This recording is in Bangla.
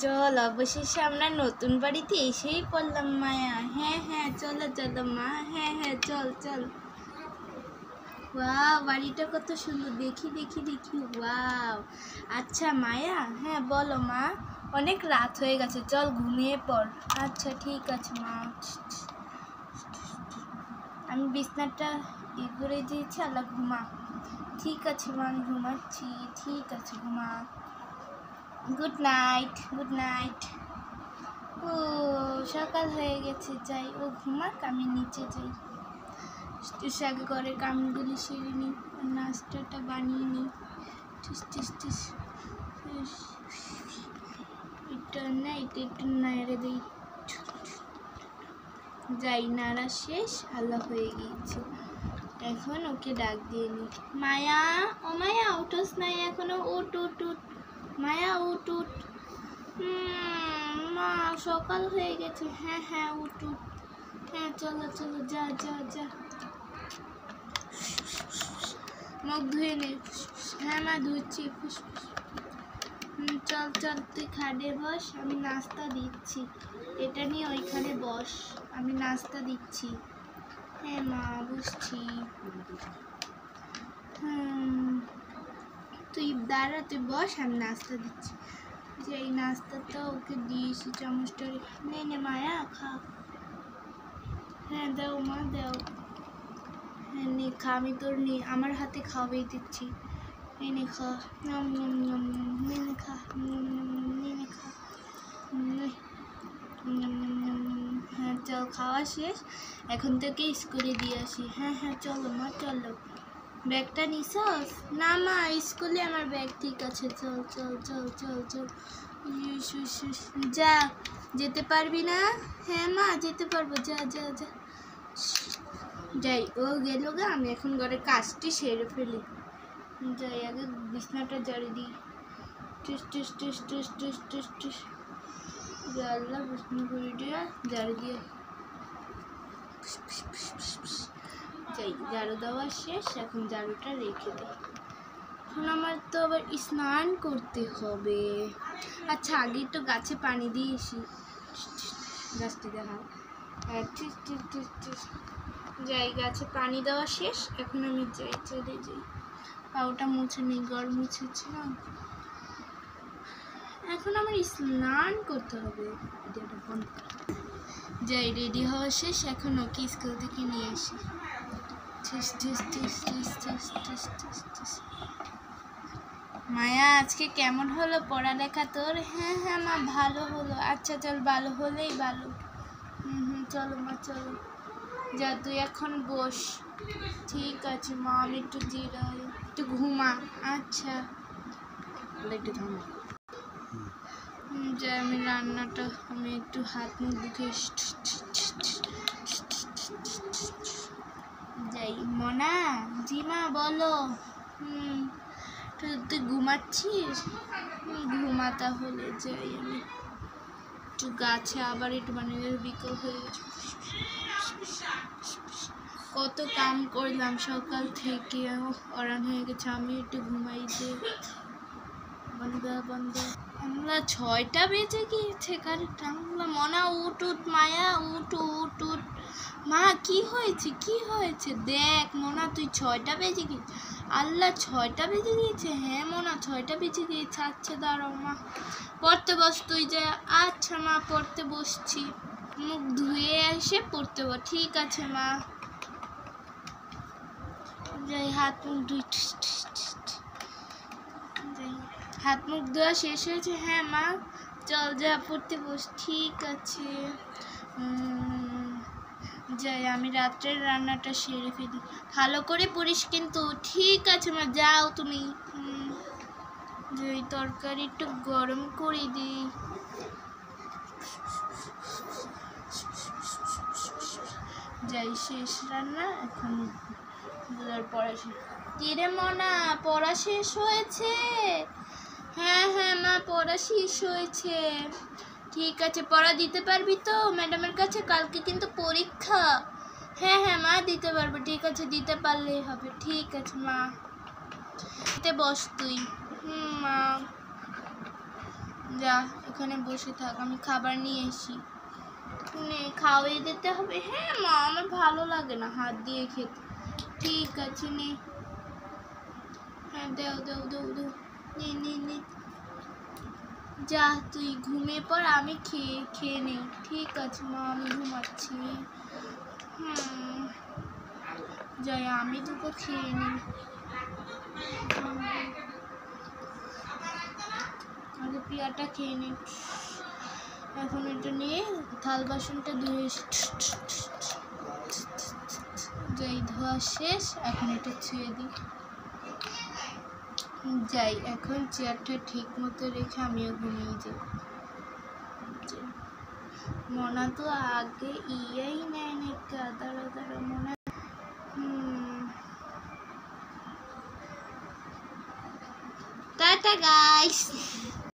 চল, অবশেষে আমরা নতুন বাড়িতে এসেই পড়লাম মায়া। হ্যাঁ হ্যাঁ, চলো চলো মা। হ্যাঁ হ্যাঁ, চল চল। ওয়াও, বাড়িটা কত সুন্দর। দেখি দেখি দেখি। ওয়াও। আচ্ছা মায়া, হ্যাঁ বলো মা। অনেক রাত হয়ে গেছে, চল ঘুমিয়ে পড়। আচ্ছা ঠিক আছে মা। আমি বিছনাটা করে দিয়েছি, আল্লাহ ঘুমা। ঠিক আছে মা, আমি ঘুমাচ্ছি। ঠিক আছে, ঘুমা। Good night, good night. ও সকাল হয়ে গেছে, যাই। ও ঘুমাক, আমি নিচে যাই। আগে ঘরের কামগুলি সেরে নিই, নাস্তাটা বানিয়ে নিই। টিস টিস টিস। এটা না, এটা একটু নাড়ে দিই। যাই, নাড়া শেষ, আল্লাহ হয়ে গিয়েছে। এখন ওকে ডাক দিয়ে নি। মায়া, ও মায়া, উঠোস নাই এখনো? উঠ উঠ উঠ মায়া, উঠ উঠ। মা, সকাল হয়ে গেছে। হ্যাঁ হ্যাঁ, উঠ উঠ। হ্যাঁ চলো চলো, যা যা যা। মুখ ধুয়ে নে। হ্যাঁ মা, ধুচ্ছি। চল চল, তুই খাটে বস, আমি নাস্তা দিচ্ছি। এটা নিয়ে ওইখানে বস, আমি নাস্তা দিচ্ছি। হ্যাঁ মা, বসছি। তুই দাঁড়া, তুই বস, আমি নাস্তা দিচ্ছি। যে এই নাস্তাটা ওকে দিয়েছি, চামচটা নে নে মায়া, খা। হ্যাঁ দাও মা, দাও। হ্যাঁ নে খা, আমি তোর নে, আমার হাতে খাওয়াই দিচ্ছি। নে খা। নম নম নম। নে খা। নে খা। হ্যাঁ চল, খাওয়া শেষ। এখন তোকে স্কুলে দিয়ে আসি। হ্যাঁ হ্যাঁ, চলো মা, চলো। ব্যাগটা নিছস? না মা, স্কুলে আমার ব্যাগ ঠিক আছে। চল চল চল চল চল। যা, যেতে পারবি না? হ্যাঁ মা, যেতে পারবো। যা যা যা। যাই, ও গেল গা, আমি এখন ঘরের কাজটি সেরে ফেলি। যাই, আগে বিছনাটা ঝাড়ু দিই। টিস টিস টিস টিস টিস টিস টিস। আল্লাহ, বিছনা করে দিয়ে ঝাড়ু দিয়ে। যাই, ঝাড়ু দেওয়া শেষ, এখন ঝাড়ুটা রেখে দিই। এখন আমার তো আবার স্নান করতে হবে। আচ্ছা, আগে তো গাছে পানি দিয়ে এসি। গাছটি দেখা। যাই, গাছে পানি দেওয়া শেষ, এখন আমি যাই, চলে যাই। পাউটা মুছে নেই, গড় মুছেছি না। এখন আমার স্নান করতে হবে। যাই, রেডি হওয়া শেষ, এখন ওকে স্কুল থেকে নিয়ে আসি। মায়া, আজকে কেমন হলো পড়ালেখা তোর? হ্যাঁ হ্যাঁ মা, ভালো হলো। আচ্ছা চল, ভালো হলেই ভালো। চলো মা, চলো। যা, তুই এখন বস। ঠিক আছে মা, আমি একটু জিরাই, একটু ঘুমা। আচ্ছা, একটু থামো। যাই, আমি রান্নাটা, আমি একটু হাত মুখ ধুয়ে যাই। মনা, জি মা, বলো। তুই ঘুমাচ্ছিস? ঘুমা তাহলে। যাই, আমি একটু গাছে আবার একটু বানিয়ে, বিকেল হয়ে গেছে। কত কাম করলাম সকাল থেকে, অরান হয়ে গেছে। আমি একটু ঘুমাই। যে বন্ধ বন্ধ। আমরা 6টা বেজে গিয়েছে, কারেক্ট। মনা, উঠ উঠ মায়া, উঠ উঠ উঠ। মা, কি হয়েছে, কি হয়েছে? দেখ মোনা, তুই 6টা বেজে গিয়েছে। আল্লাহ, 6টা বেজে গিয়েছে? হ্যাঁ মোনা, 6টা বেজে গিয়েছে। আচ্ছা দাঁড়াও মা, পড়তে বস তুই যা। আচ্ছা মা, পড়তে বসছি। মুখ ধুয়ে এসে পড়তে বস। ঠিক আছে মা। যাই, হাত মুখ ধুই। যাই, হাত মুখ ধোয়া শেষ হয়েছে? হ্যাঁ মা, চল যা, পড়তে বস। ঠিক আছে। যাই, আমি রাত্রের রান্নাটা সেরে ফেলি। ভালো করে পড়িস কিন্তু। ঠিক আছে মা, যাও তুমি। যাই, তরকারি একটু গরম করে দিই। যাই, শেষ রান্না। এখন পড়া শেষ। কিরে মনা, পড়া শেষ হয়েছে? হ্যাঁ হ্যাঁ মা, পড়া শেষ হয়েছে। ঠিক আছে, পড়া দিতে পারবি তো ম্যাডামের কাছে? কালকে কিন্তু পরীক্ষা। হ্যাঁ হ্যাঁ মা, দিতে পারবো। ঠিক আছে, দিতে পারলেই হবে। ঠিক আছে মা, বস তুই। মা, যা এখানে বসে থাক, আমি খাবার নিয়ে এসি। নে খাওয়াই দিতে হবে। হ্যাঁ মা, আমার ভালো লাগে না হাত দিয়ে খেতে। ঠিক আছে নে, হ্যাঁ দাও দাও দাও দাও, নে নে নে। যা তুই ঘুমিয়ে পড়, আমি খেয়ে নেই। ঠিক আছে মা, আমি ঘুমাচ্ছি। যাই আমি তোকে খেয়ে নিই। আগে পিয়াটা খেয়ে নিই। এখন এটা নিয়ে থাল বাসনটা ধুয়ে যাই, ধোয়া শেষ। এখন এটা ছুঁয়ে দিই। যাই এখন চেয়ারটা ঠিক মতো রেখে আমিও ঘুমিয়ে যাই। মনা তো আগে ইয়াই নেয় না, দাঁড়া দাঁড়া মনা। Tata guys.